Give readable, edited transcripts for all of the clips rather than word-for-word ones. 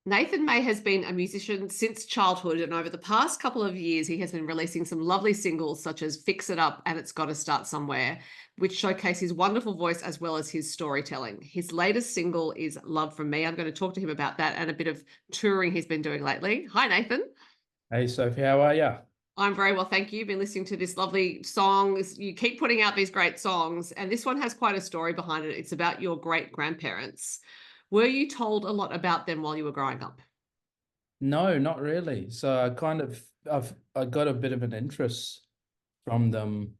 Nathan May has been a musician since childhood, and over the past couple of years, he has been releasing some lovely singles such as Fix It Up and It's Gotta Start Somewhere, which showcase his wonderful voice as well as his storytelling. His latest single is Love From Me. I'm going to talk to him about that and a bit of touring he's been doing lately. Hi, Nathan. Hey Sophie, how are you? I'm very well, thank you. Been listening to this lovely song. You keep putting out these great songs, and this one has quite a story behind it. It's about your great grandparents. Were you told a lot about them while you were growing up? No, not really. So I got a bit of an interest from them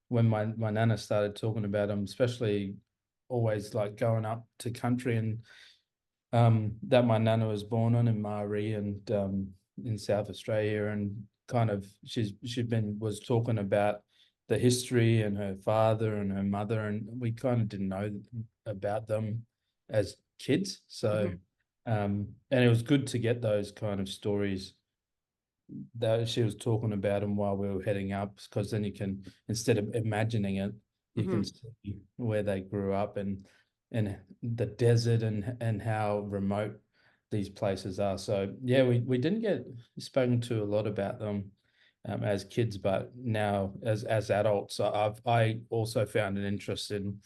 when my nana started talking about them, especially always like going up to country and that my nana was born on in Marree and in South Australia, and kind of was talking about the history and her father and her mother, and we kind of didn't know about them as kids. So Mhm. and it was good to get those kind of stories that she was talking about them while we were heading up, because then you can, instead of imagining it, you can Mhm. see where they grew up and the desert and how remote these places are. So yeah, we didn't get spoken to a lot about them as kids, but now as adults, I also found an interest in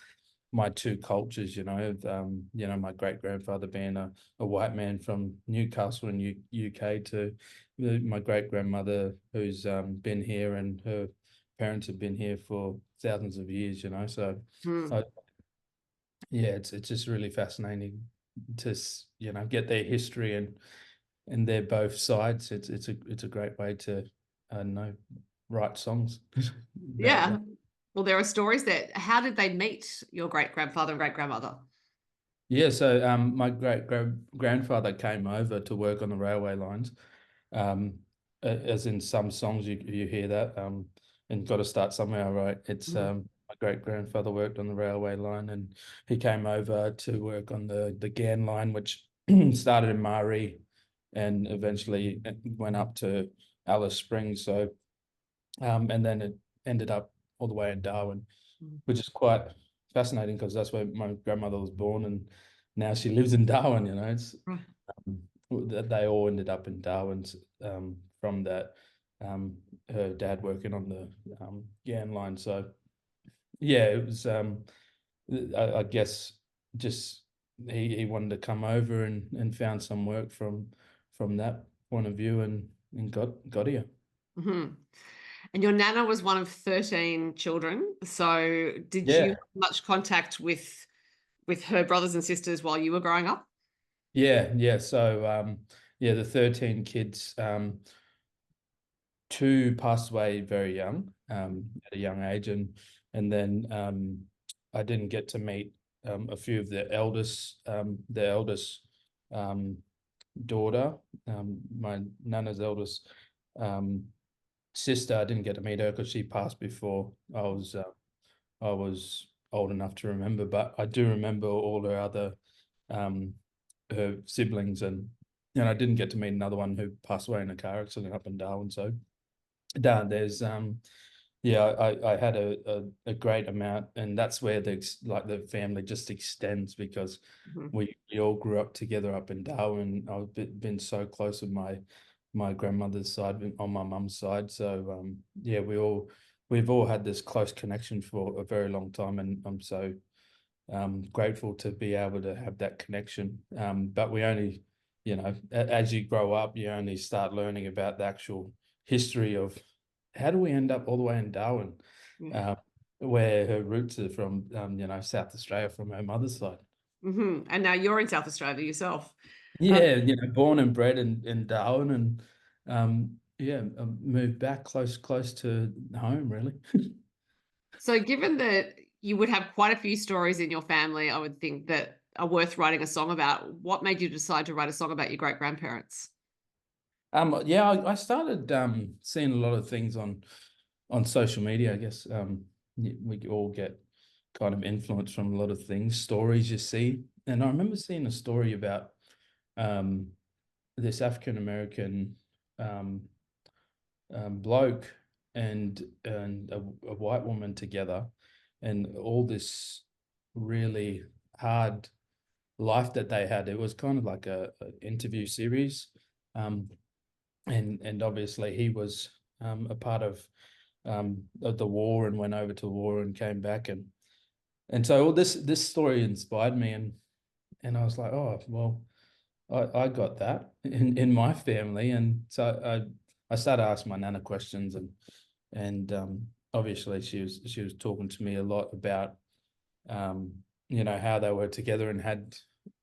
my two cultures, my great grandfather being a white man from Newcastle in UK, to my great grandmother who's been here, and her parents have been here for thousands of years, So Mhm. I, yeah, it's just really fascinating to get their history and their both sides. It's a great way to, I don't know, write songs about Yeah. that. Well, there are stories that. How did they meet your great grandfather and great grandmother? Yeah, so my grandfather came over to work on the railway lines. As in some songs you hear that, and got to start somewhere, right? It's Mhm. my great grandfather worked on the railway line, and he came over to work on the Ghan line, which started in Marree and eventually went up to Alice Springs. So and then it ended up all the way in Darwin, which is quite fascinating because that's where my grandmother was born, and now she lives in Darwin. It's Right. that they all ended up in Darwin from that. Her dad working on the Ghan line. So yeah, it was. I guess just he wanted to come over and found some work from that point of view, and got here. Mhm. And your nana was one of 13 children. So did you have Yeah. much contact with her brothers and sisters while you were growing up? Yeah. So yeah, the 13 kids, two passed away very young, at a young age, and then I didn't get to meet a few of the eldest um, daughter, my nana's eldest um, sister. I didn't get to meet her because she passed before I was old enough to remember, but I do remember all her other um, her siblings, and I didn't get to meet another one who passed away in a car accident up in Darwin. So there's yeah, I had a great amount, and that's where the family just extends, because Mhm. we all grew up together up in Darwin. I've been so close with my grandmother's side on my mum's side. So yeah, we've all had this close connection for a very long time, and I'm so grateful to be able to have that connection. But we only, as you grow up, you only start learning about the actual history of how do we end up all the way in Darwin, Yeah. um, where her roots are from, South Australia from her mother's side. And now you're in South Australia yourself. Um, Yeah, born and bred in Darwin, and yeah, moved back close to home, really. so given that you would have quite a few stories in your family, I would think that are worth writing a song about. What made you decide to write a song about your great grandparents? Yeah, I started seeing a lot of things on social media. I guess we all get kind of influenced from a lot of things, stories you see. And I remember seeing a story about um, this African American um, bloke and a white woman together, and all this really hard life that they had. It was kind of like a interview series, and obviously he was a part of the war and went over to war and came back, and so all this story inspired me, and I was like, oh well, I got that in my family, and so I started asking my nana questions, and obviously she was talking to me a lot about how they were together and had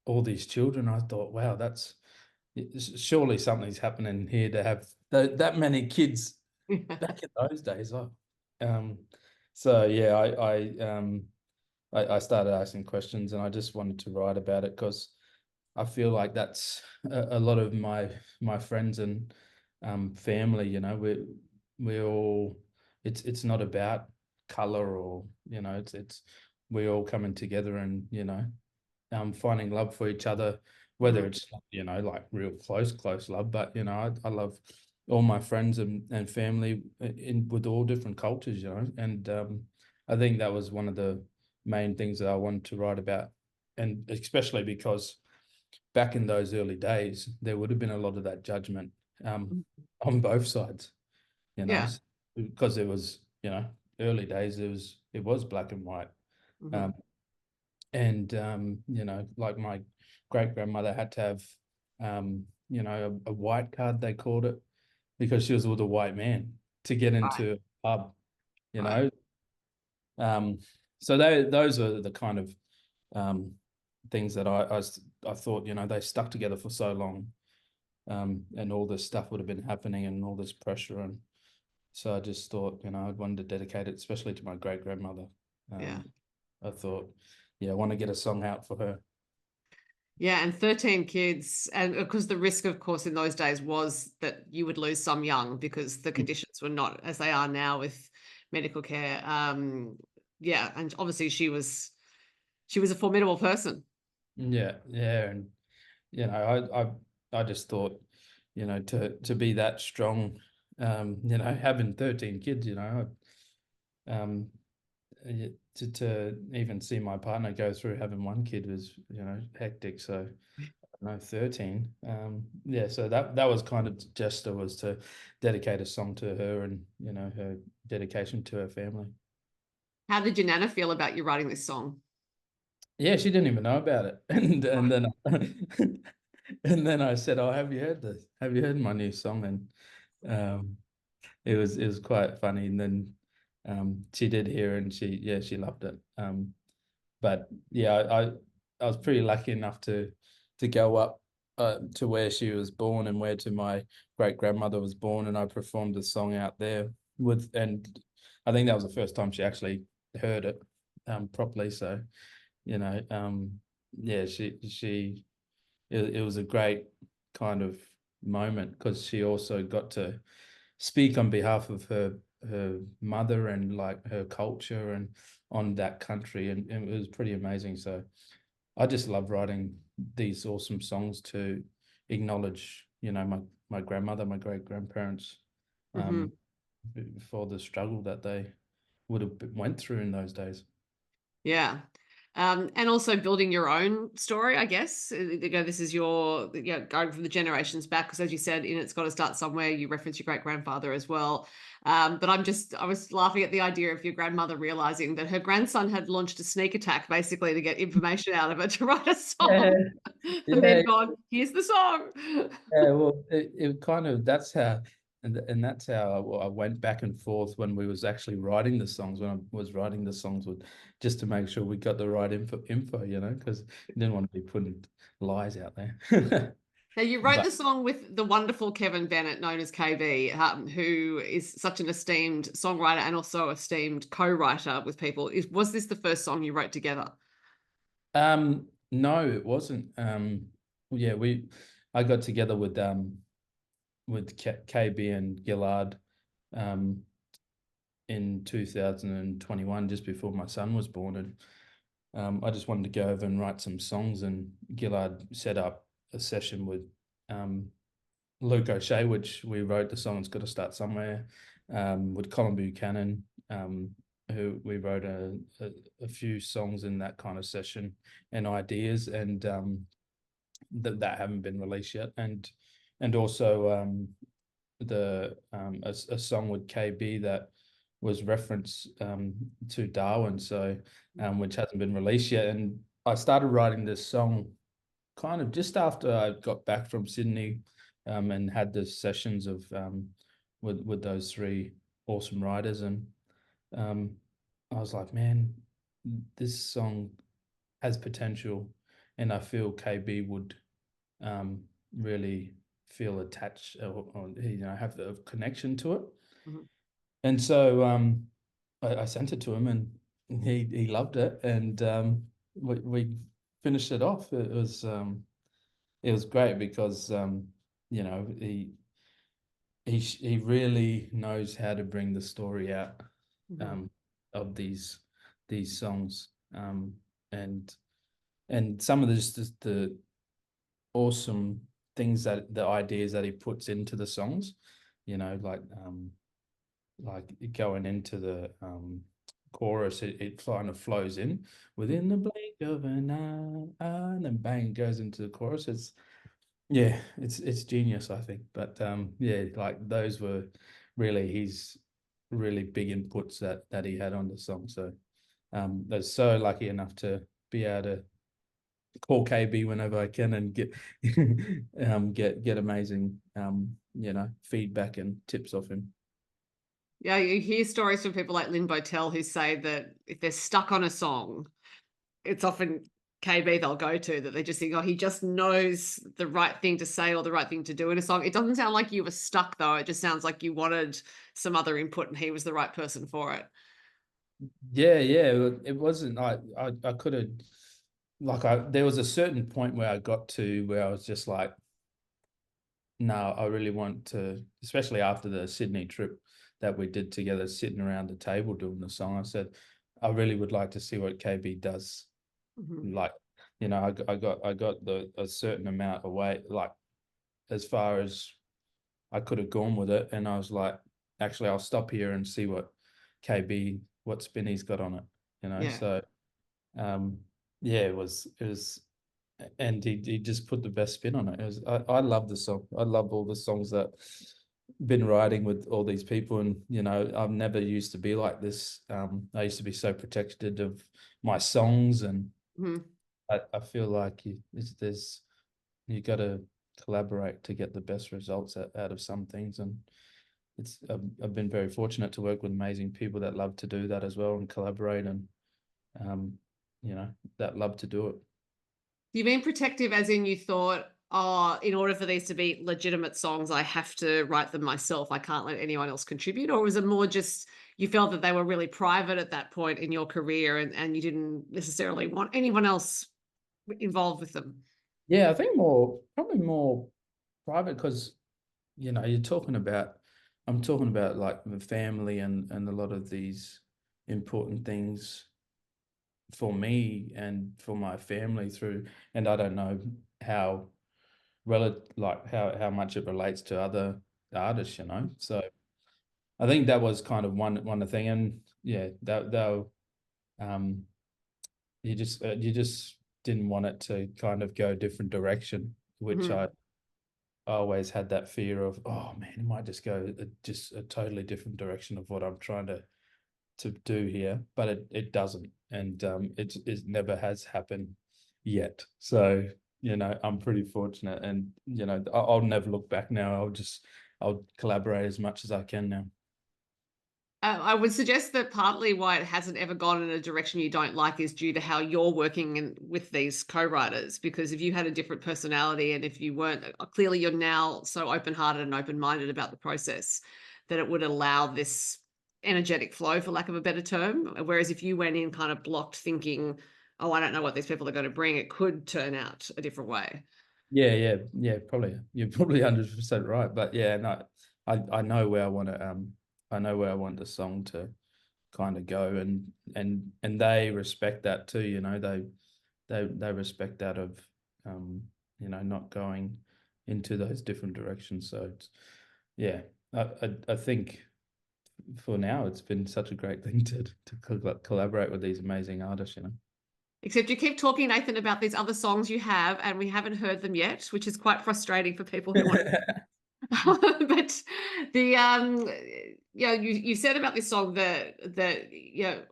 all these children. I thought, wow, that's surely something's happening here to have that many kids back in those days. So yeah, I started asking questions, and I just wanted to write about it because I feel like that's a lot of my friends and family. We all, it's not about color, or it's we all coming together and finding love for each other, whether it's like real close love, but I love all my friends and family in with all different cultures, and I think that was one of the main things that I wanted to write about, and especially because back in those early days there would have been a lot of that judgment on both sides, Yeah. because it was early days, it was black and white. Mhm. And like my great grandmother had to have a white card, they called it, because she was with a white man to get Right. into a pub, you Right. know. So those are the kind of things that I thought, they stuck together for so long, and all this stuff would have been happening and all this pressure, and so I just thought, I'd wanted to dedicate it, especially to my great grandmother. Yeah. I thought, yeah, I want to get a song out for her. Yeah, and 13 kids. And because the risk, of course, in those days was that you would lose some young because the conditions were not as they are now with medical care. Yeah, and obviously she was a formidable person. Yeah, yeah, and I just thought, to be that strong, having 13 kids, um, to even see my partner go through having one kid was, hectic. So no, 13. Yeah, so that was kind of the gesture, was to dedicate a song to her, and her dedication to her family. How did your nana feel about you writing this song? Yeah, she didn't even know about it, and then and then I said, "Oh, have you heard this? Have you heard my new song?" And um, it was quite funny. And then she did hear it, and she loved it. But yeah, I was pretty lucky enough to go up to where she was born and where to my great grandmother was born, and I performed the song out there and I think that was the first time she actually heard it properly. So yeah, it was a great kind of moment, because she also got to speak on behalf of her mother and like her culture and on that country, and it was pretty amazing. So I just love writing these awesome songs to acknowledge, my grandmother, my great grandparents, Hmm. um, for the struggle that they would have went through in those days. Yeah. And also building your own story, I guess. This is your, going from the generations back, because as you said, in It's Got to Start Somewhere, you reference your great grandfather as well. But I was laughing at the idea of your grandmother realizing that her grandson had launched a sneak attack basically to get information out of it to write a Yeah, song, and yeah, then gone, here's the song. yeah. Well, it kind of, that's how, and that's how I went back and forth when we was actually writing the songs. When I was writing the songs, with just to make sure we got the right info, because you didn't want to be putting lies out there. Now, you wrote But the song with the wonderful Kevin Bennett, known as KB, who is such an esteemed songwriter and also esteemed co-writer with people. Was this the first song you wrote together? no, it wasn't. Yeah, I got together with KB and Gillard um in 2021, just before my son was born, and I just wanted to go over and write some songs, and Gillard set up a session with um Luke O'Shea, which we wrote the song It's Got to Start Somewhere, with Colin Buchanan. who we wrote a few songs in that kind of session and ideas, and that haven't been released yet, and also a song with KB that was reference to Darwin, so which hasn't been released yet. And I started writing this song kind of just after I got back from Sydney, and had the sessions of with those three awesome writers, and I was like, man, this song has potential, and I feel KB would really feel attached, or have a connection to it. Mhm. And so I sent it to him, and he loved it, and we finished it off. It was great because he really knows how to bring the story out of these songs, and some of the awesome things, that the ideas that he puts into the songs, like going into the chorus, it kind of flows in within the blink of an eye, and then bang, goes into the chorus. It's genius, I think. But like those were really his really big inputs that he had on the song. So I was so lucky enough to be able to call KB whenever I can and get get amazing feedback and tips off him. Yeah, you hear stories from people like Lynn Botel who say that if they're stuck on a song, it's often KB they'll go to, that they just think, oh, he just knows the right thing to say or the right thing to do in a song. It doesn't sound like you were stuck though. It just sounds like you wanted some other input and he was the right person for it. Yeah. It wasn't. I could have, there was a certain point where I got to where I was just like, no, I really want to, especially after the Sydney trip that we did together, sitting around the table doing the song. I said, I really would like to see what KB does. Like, I got a certain amount of weight, like as far as I could have gone with it, and I was like, actually, I'll stop here and see what spin he's got on it. Yeah. So yeah, it was, and he just put the best spin on it. I love the song. I love all the songs that been writing with all these people, and I've never used to be like this. I used to be so protected of my songs, and Mhm. I feel like you got to collaborate to get the best results out of some things, and I've been very fortunate to work with amazing people that love to do that as well and collaborate, and um, that love to do it. You've been protective as in you thought, oh, in order for these to be legitimate songs, I have to write them myself. I can't let anyone else contribute. Or was it more just you felt that they were really private at that point in your career and you didn't necessarily want anyone else involved with them? Yeah, I think probably more private, because I'm talking about like the family, and a lot of these important things for me and for my family through, and I don't know how how much it relates to other artists. So I think that was kind of one of the thing, and yeah, that um you just didn't want it to kind of go a different direction, which Mhm. I always had that fear of, oh man, it might just go just a totally different direction of what I'm trying to do here, but it doesn't, and it never has happened yet. So I'm pretty fortunate, and I'll never look back now. I'll collaborate as much as I can now. I would suggest that partly why it hasn't ever gone in a direction you don't like is due to how you're working with these co-writers. Because if you had a different personality and if you weren't, clearly you're now so open-hearted and open-minded about the process that it would allow this energetic flow, for lack of a better term. Whereas if you went in kind of blocked thinking, oh, I don't know what these people are going to bring, it could turn out a different way. Yeah. Probably you're probably 100% right. But yeah, no, I know where I want to I know where I want the song to kind of go, and they respect that too. They respect that of not going into those different directions. So yeah, I think for now, it's been such a great thing to collaborate with these amazing artists, you know. Except you keep talking, Nathan, about these other songs you have, and we haven't heard them yet, which is quite frustrating for people who want. But the you said about this song that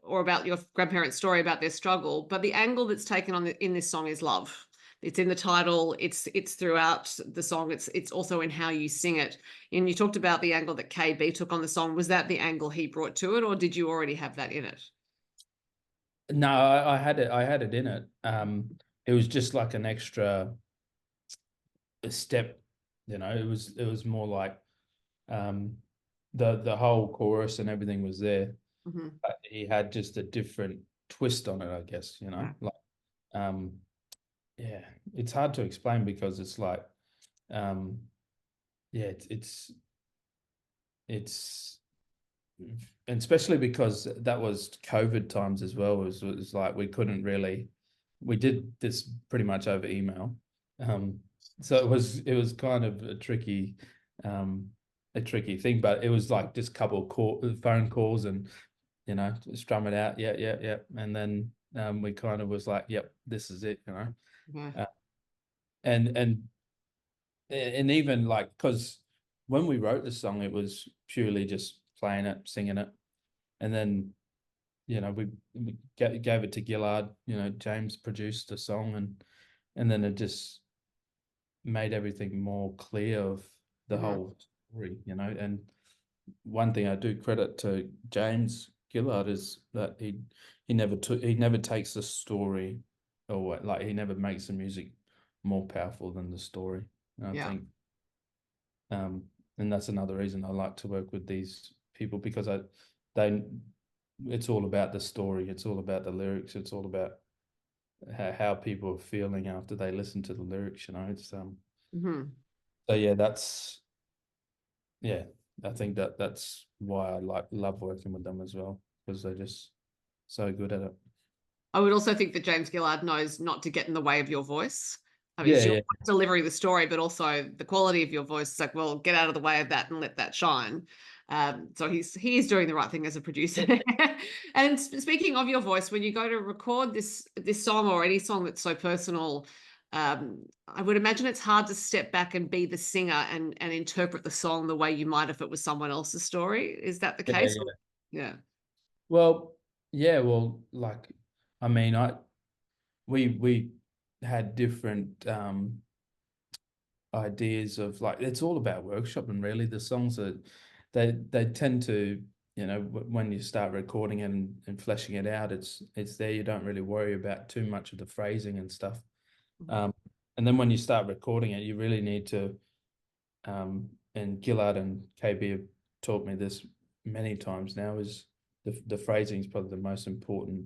or about your grandparents' story about their struggle, but the angle that's taken on in this song is love. It's in the title. It's throughout the song. It's also in how you sing it. And you talked about the angle that KB took on the song. Was that the angle he brought to it, or did you already have that in it? No, I had it. I had it in it. It was just like an extra step, you know. It was more like the whole chorus and everything was there. Mm-hmm. But he had just a different twist on it, I guess, you know. Yeah. Like yeah, it's hard to explain because it's like yeah, it's and especially because that was COVID times as well. It was like we couldn't really, we did this pretty much over email. So it was kind of a tricky thing, but it was like just a couple of phone calls and, you know, strum it out. Yeah. And then we kind of was like, yep, this is it, you know. Yeah. And even like, because when we wrote the song, it was purely just playing it, singing it. And then, you know, we gave it to Gillard, you know, James produced the song, and then it just made everything more clear of the whole story, you know. And one thing I do credit to James Gillard is that he never takes the story, or like he never makes the music more powerful than the story. And I think and that's another reason I like to work with these people, because it's all about the story, it's all about the lyrics, it's all about how people are feeling after they listen to the lyrics, you know. It's so yeah, I think that's why I love working with them as well, because they're just so good at it. I would also think that James Gillard knows not to get in the way of your voice. I mean, Yeah, it's your yeah, delivering the story, but also the quality of your voice. It's like, well, get out of the way of that and let that shine. So he is doing the right thing as a producer. And speaking of your voice, when you go to record this song or any song that's so personal, I would imagine it's hard to step back and be the singer and interpret the song the way you might if it was someone else's story. Is that the case? yeah. Yeah. Well, yeah, well, like, I mean, we had different ideas of, like, it's all about workshopping really. The songs that they tend to, you know, when you start recording it and fleshing it out, it's there. You don't really worry about too much of the phrasing and stuff. And then when you start recording it, you really need to and Gillard and KB have taught me this many times now, is the phrasing is probably the most important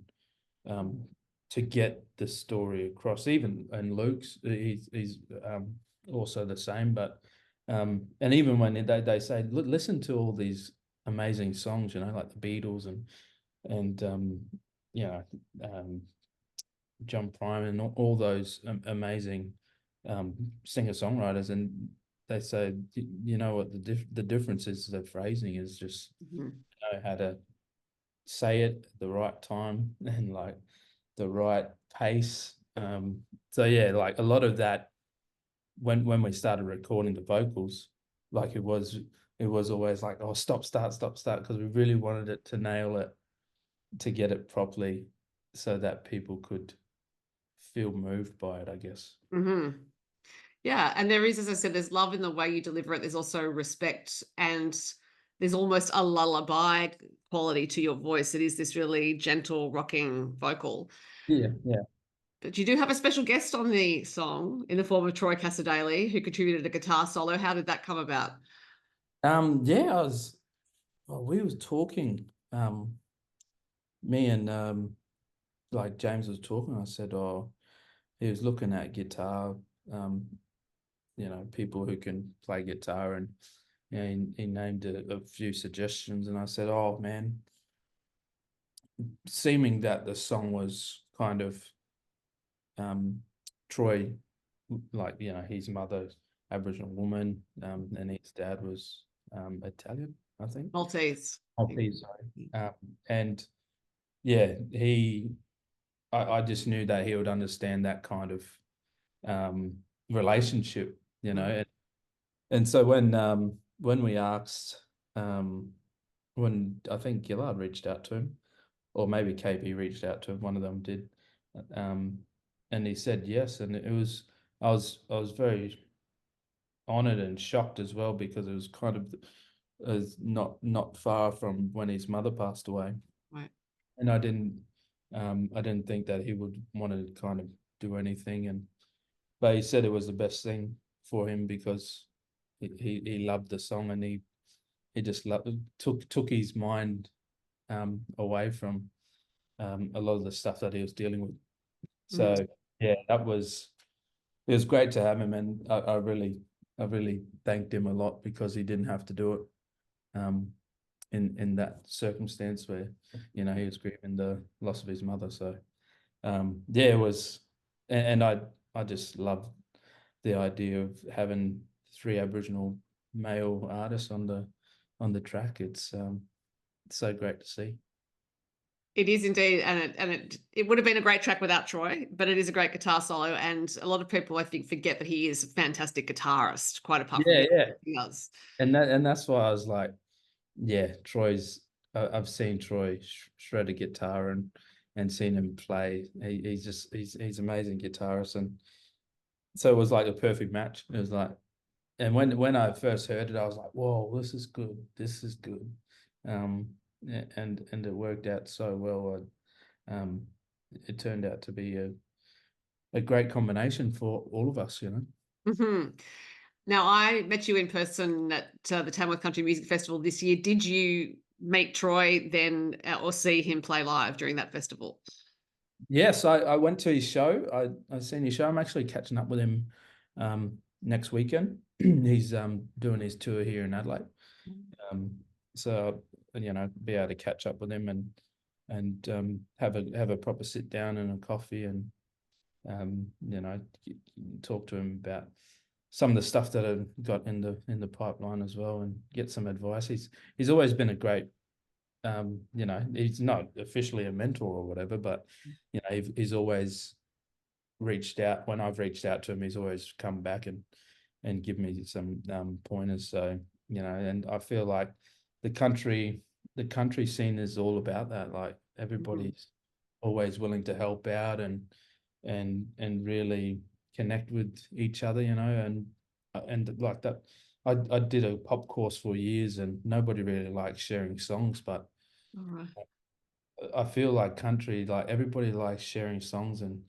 to get the story across. Even and Luke's, he's also the same, but and even when they say, listen to all these amazing songs, you know, like the Beatles and you know, John Prine and all those amazing singer-songwriters, and they say, you know what, the difference is the phrasing is just know how to say it at the right time and like the right pace. So yeah, like a lot of that when we started recording the vocals, like it was always like, oh, stop, start, because we really wanted it to nail it, to get it properly so that people could feel moved by it, I guess. Yeah, and there is, as I said, there's love in the way you deliver it. There's also respect, and there's almost a lullaby quality to your voice. It is this really gentle, rocking vocal. Yeah. But you do have a special guest on the song in the form of Troy Cassar-Daley, who contributed a guitar solo. How did that come about? Yeah, we was talking, me and like James was talking. I said, oh, he was looking at guitar, you know, people who can play guitar, and you know, he named a few suggestions, and I said, oh man, seeming that the song was kind of Troy, like, you know, his mother Aboriginal woman, and his dad was Italian, I think. Maltese. Maltese, sorry. And yeah, I just knew that he would understand that kind of relationship, you know. Mm. And so when we asked, when I think Gillard reached out to him, or maybe KB reached out to him, one of them did, and he said yes, and I was very honored and shocked as well, because it was kind of not far from when his mother passed away, Right. and I didn't think that he would want to kind of do anything, but he said it was the best thing for him, because he loved the song, and he just took his mind away from a lot of the stuff that he was dealing with. Mm. So yeah, it was great to have him, and I really thanked him a lot, because he didn't have to do it in that circumstance where, you know, he was grieving the loss of his mother. So yeah, it was, and I just love the idea of having 3 Aboriginal male artists on the track. It's so great to see. It is indeed, and it would have been a great track without Troy, but it is a great guitar solo, and a lot of people, I think, forget that he is a fantastic guitarist, quite apart from Yeah, the yeah. he does. And that's why I was like, yeah, I've seen Troy shred a guitar and seen him play. He's amazing guitarist, and so it was like a perfect match. It was like, and when I first heard it, I was like, whoa, this is good. This is good. And it worked out so well. It turned out to be a great combination for all of us, you know. Hmm. Now, I met you in person at the Tamworth Country Music Festival this year. Did you meet Troy then, or see him play live during that festival? Yes, I went to his show. I seen his show. I'm actually catching up with him next weekend. He's doing his tour here in Adelaide. Um, so you know, be able to catch up with him and have a proper sit down and a coffee, and you know, talk to him about some of the stuff that I've got in the pipeline as well, and get some advice. He's always been a great, you know, he's not officially a mentor or whatever, but you know, he's always reached out. When I've reached out to him, he's always come back and give me some pointers. So you know, and I feel like the country scene is all about that. Like everybody's always willing to help out and really connect with each other, you know, and like that. I did a pop course for years, and nobody really likes sharing songs, but All right. I feel like country, like everybody likes sharing songs and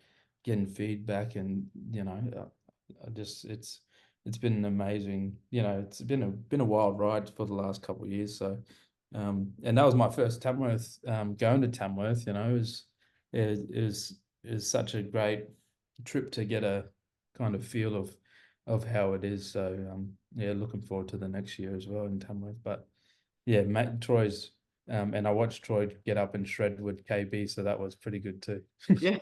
getting feedback, and you know, I just it's been an amazing, you know, it's been a wild ride for the last couple of years. So, and that was my first Tamworth, going to Tamworth. You know, it was such a great trip to get a kind of feel of how it is. So, yeah, looking forward to the next year as well in Tamworth. But yeah, Matt Troy's. And I watched Troy get up and shred with KB, so that was pretty good too. Yeah.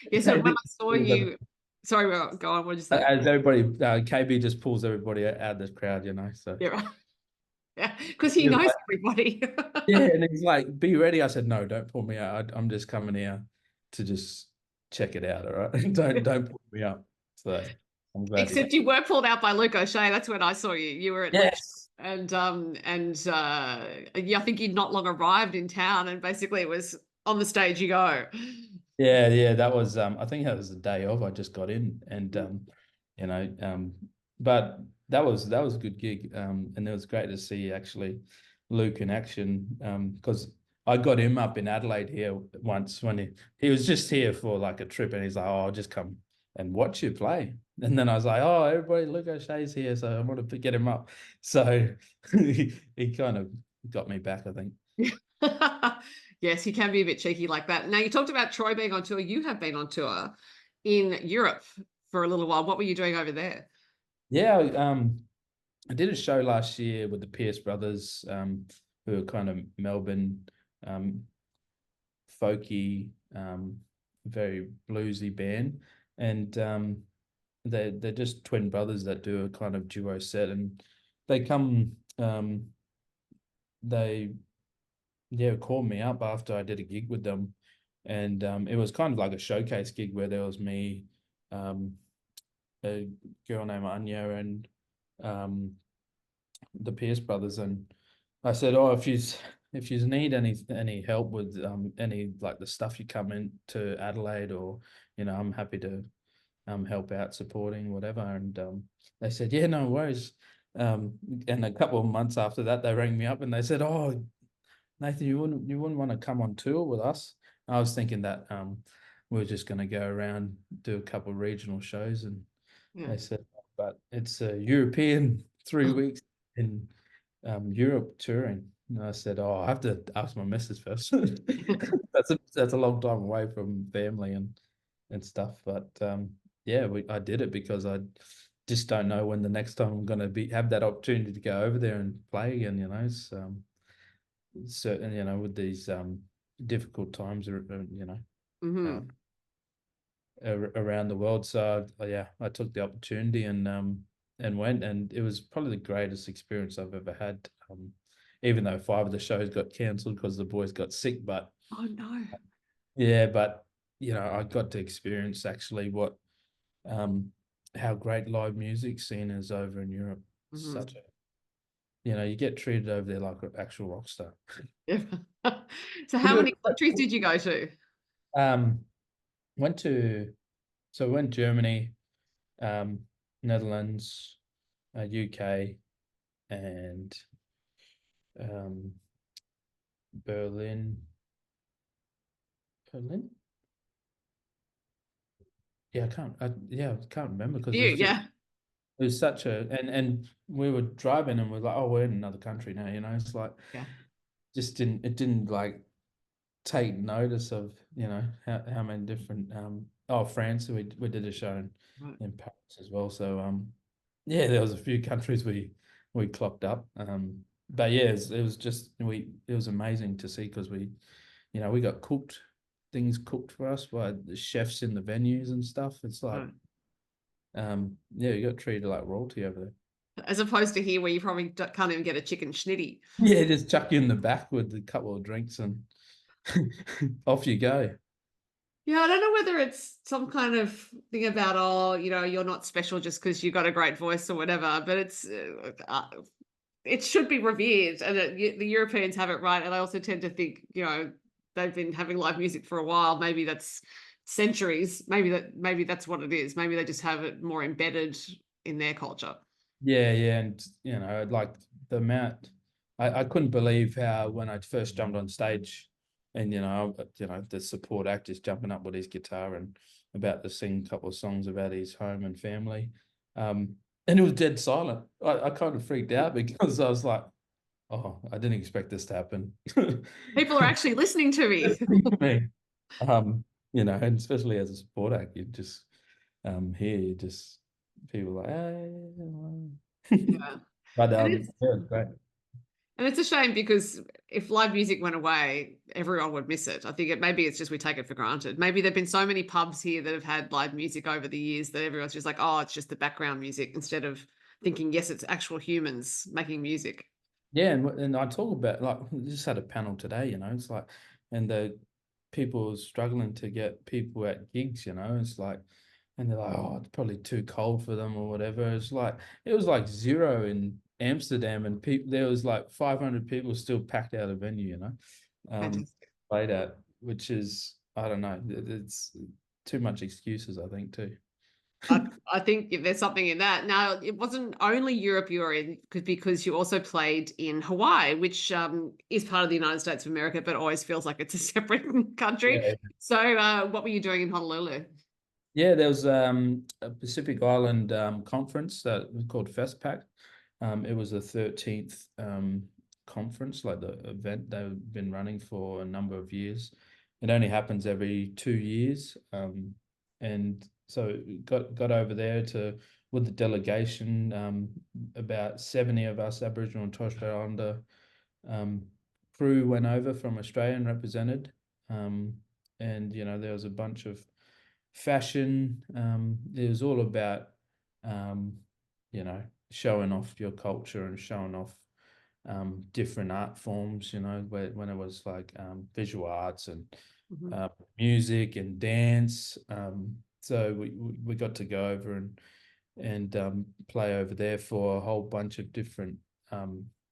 Yeah. So when I saw you, sorry, go on. What did you say? As everybody, KB just pulls everybody out of the crowd, you know. So Yeah, right. Yeah, because he he was knows like, everybody. yeah, and he's like, "Be ready." I said, "No, don't pull me out. I'm just coming here to just check it out. All right, don't pull me up." So I'm glad he. Except you were pulled out by Luke O'Shea. That's when I saw you. You were at Luke's, Yes. and yeah, I think you'd not long arrived in town, and basically it was on the stage you go. Yeah, yeah, that was I think that was the day of. I just got in, and you know, but that was a good gig, and it was great to see actually Luke in action, because I got him up in Adelaide here once when he was just here for like a trip, and he's like, "Oh, I'll just come and watch you play," and then I was like, "Oh, everybody, Luke O'Shea's here, so I want to get him up," so he kind of got me back, I think. Yes, he can be a bit cheeky like that. Now, you talked about Troy being on tour. You have been on tour in Europe for a little while. What were you doing over there? Yeah, I did a show last year with the Pierce brothers, who are kind of Melbourne, um, folky, very bluesy band, and they're just twin brothers that do a kind of duo set, and they come they called me up after I did a gig with them, and it was kind of like a showcase gig where there was me, a girl named Anya, and the Pierce brothers, and I said, "Oh, if you need any help with any like the stuff you come in to Adelaide, or I'm happy to help out supporting whatever." And they said, "Yeah, no worries." And a couple of months after that, they rang me up and they said, "Oh, Nathan, you wouldn't want to come on tour with us?" I was thinking that we are just going to go around, do a couple of regional shows, and Yeah. they said, "But it's a European 3 weeks in Europe touring." And I said, "Oh, I have to ask my missus first." That's a long time away from family and stuff. But yeah, I did it because I just don't know when the next time I'm going to have that opportunity to go over there and play again. Certain, with these difficult times, uh, Hmm. around the world. So yeah, I took the opportunity and went, and it was probably the greatest experience I've ever had. Even though 5 of the shows got cancelled because the boys got sick, but Oh no. yeah, but I got to experience actually what um how great live music scene is over in Europe. Hmm. Such a you get treated over there like an actual rock star. Yeah. So We how do many countries did you go to? um went to so we went Germany, um, Netherlands, UK, and um, Berlin. Berlin? Yeah, I can't remember because You, yeah. it was such a and we were driving and we're like, oh, we're in another country now. It's like Yeah. it didn't like take notice of how many different France, we did a show Right. in Paris as well. So yeah, there was a few countries we clocked up. But yeah, it was amazing to see because we got things cooked for us by the chefs in the venues and stuff. It's like Right. yeah, you got treated like royalty over there. As opposed to here where you probably can't even get a chicken schnitty. Yeah, just chuck you in the back with a couple of drinks and off you go. Yeah, I don't know whether it's some kind of thing about, oh, you're not special just because you got a great voice or whatever, but it should be revered, and the Europeans have it right. And I also tend to think, they've been having live music for a while. Maybe that's centuries. Maybe that's what it is. Maybe they just have it more embedded in their culture. Yeah, and like the amount, I couldn't believe how when I first jumped on stage, and the support act is jumping up with his guitar and about to sing a couple of songs about his home and family, and it was dead silent. I kind of freaked out because I was like, oh, I didn't expect this to happen. People are actually listening to me. Me. Um, and especially as a support act, you just hear just people like, hey. Yeah. But And it's yeah, it's great. and it's a shame because if live music went away, everyone would miss it. I think maybe it's just we take it for granted. Maybe there've been so many pubs here that have had live music over the years that everyone's just like, oh, it's just the background music, instead of thinking, yes, it's actual humans making music. Yeah, and I talk about like we just had a panel today, it's like, and the people are struggling to get people at gigs, it's like, and they're like, oh, it's probably too cold for them or whatever. It's like it was like zero in Amsterdam, and people there was like 500 people still packed out a venue, um, Fantastic. played at, which is I don't know, it's too much excuses, I think too. I think there's something in that. Now, it wasn't only Europe you were in, because you also played in Hawaii, which is part of the United States of America, but always feels like it's a separate country. Yeah. So, what were you doing in Honolulu? Yeah, there was a Pacific Island conference that was called FestPac. It was the 13th conference, like the event they've been running for a number of years. It only happens every 2 years, and so got over there to with the delegation. About 70 of us Aboriginal and Torres Strait Islander um, crew went over from Australia and represented, and there was a bunch of fashion. It was all about, um, showing off your culture and showing off different art forms, you know, when it was like visual arts and Mhm. music and dance. So we got to go over and play over there for a whole bunch of different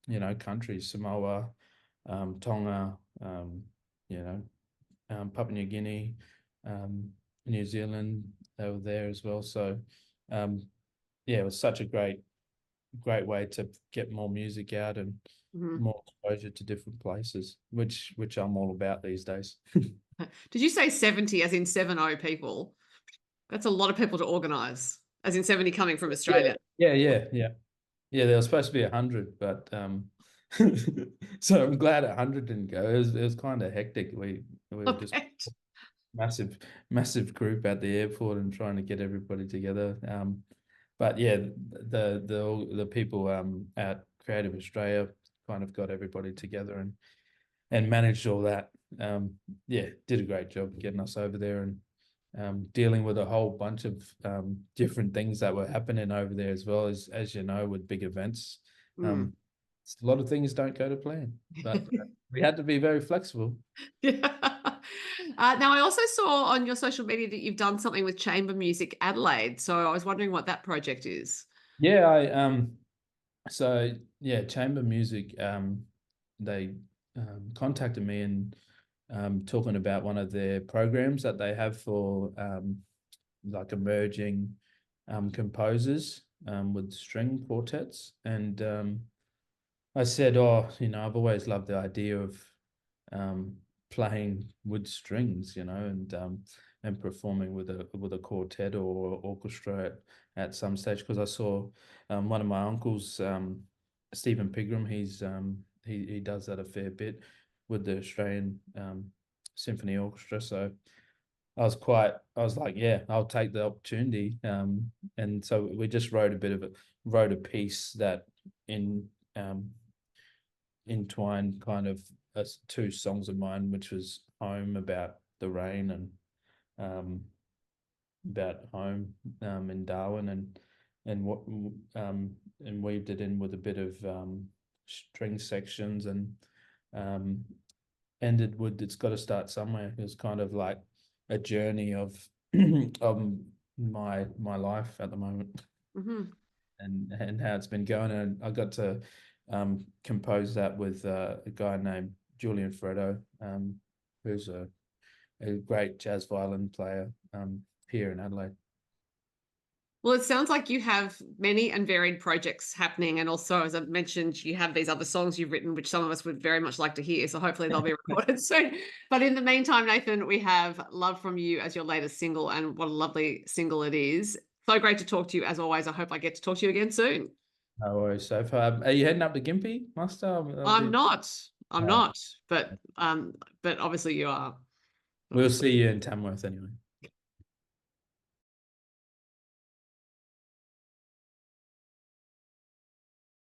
you know, countries, Samoa, Tonga, you know, Papua New Guinea, um, New Zealand, they were there as well. So um, yeah, it was such a great way to get more music out and Mhm. more exposure to different places, which I'm all about these days. Did you say 70 as in 70 people? That's a lot of people to organize, as in 70 coming from Yeah, Australia. yeah. There was supposed to be 100, but so I'm glad 100 didn't go. It was kind of hectic. We were I just bet. massive group at the airport and trying to get everybody together. But yeah, the people at Creative Australia kind of got everybody together and managed all that. Yeah, did a great job getting us over there and dealing with a whole bunch of different things that were happening over there as well as you know, with big events. Mm. Um, a lot of things don't go to plan, but we had to be very flexible. Yeah. Now, I also saw on your social media that you've done something with Chamber Music Adelaide. So I was wondering what that project is. Yeah, so yeah, chamber music. They contacted me and talking about one of their programs that they have for like emerging composers with string quartets, and I said, oh, you know, I've always loved the idea of um, playing with strings, you know, and performing with a quartet or orchestra at some stage. Because I saw one of my uncles, Stephen Pigram, he does that a fair bit with the Australian Symphony Orchestra. So I was like, yeah, I'll take the opportunity. And so we just wrote a piece that in um, entwined kind of two songs of mine, which was Home, about the rain, and um, about home in Darwin, and what and weaved it in with a bit of string sections, and um, ended with It's Got to Start Somewhere. It was kind of like a journey of of my life at the moment, Mhm. and how it's been going. And I got to compose that with a guy named Julian Freddo, who's a great jazz violin player here in Adelaide. Well, it sounds like you have many and varied projects happening. And also, as I've mentioned, you have these other songs you've written, which some of us would very much like to hear. So hopefully they'll be recorded soon. But in the meantime, Nathan, we have Love From You as your latest single. And what a lovely single it is. So great to talk to you as always. I hope I get to talk to you again soon. No worries. So far, are you heading up to Gympie, Master? I'll I'm be. not. I'm Uh, not. But obviously you are. we'll Obviously. see you in Tamworth anyway.